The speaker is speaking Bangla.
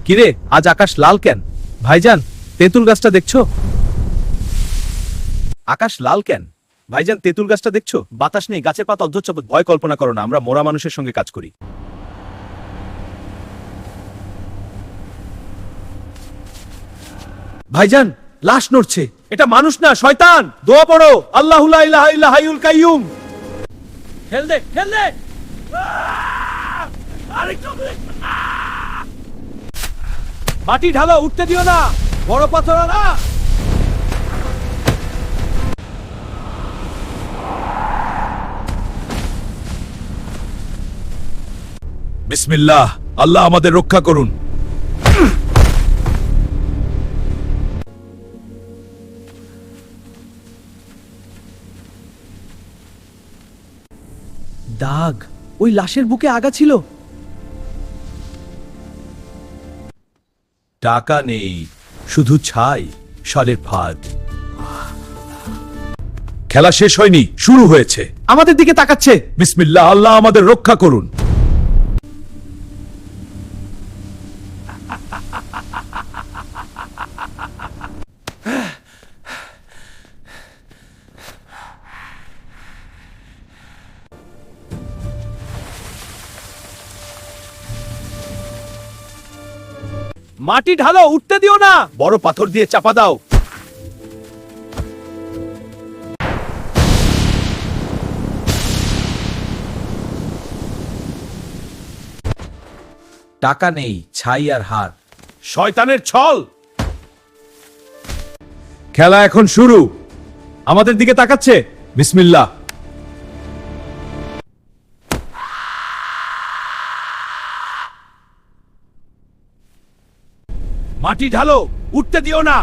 কিরে, আজ আকাশ লাল কেন? ভাইজান, তেঁতুল গাছটা দেখছো? আকাশ লাল কেন? ভাইজান, তেঁতুল গাছটা দেখছো? বাতাস নেই, গাছের পাতা অধ্যচ্ছাবত। ভয় কল্পনা করো না, আমরা মোরা মানুষের সঙ্গে কাজ করি। ভাইজান, লাশ নড়ছে। এটা মানুষ না, শয়তান। দোয়া পড়ো, আল্লাহু লা ইলাহা ইল্লা হাইয়ুল কাইয়ুম। ঠেল দে, ঠেল দে। আরেকটু। মাটি ঢালো, উঠতে দিও না। বড় পাথর না। বিসমিল্লাহ, আল্লাহ আমাদের রক্ষা করুন। দাগ, ওই লাশের বুকে আগা ছিল। টাকা নেই, শুধু ছাই, সালের ফাঁদ। খেলা শেষ হয়নি, শুরু হয়েছে। আমাদের দিকে তাকাচ্ছে। বিসমিল্লাহ, আল্লাহ আমাদের রক্ষা করুন। মাটি ঢালো, উঠতে দিও না। বড় পাথর দিয়ে চাপা দাও। টাকা নেই, ছাই আর হার। শয়তানের ছল। খেলা এখন শুরু। আমাদের দিকে তাকাচ্ছে। বিসমিল্লাহ। মাটি ঢালো, উঠতে দিও না।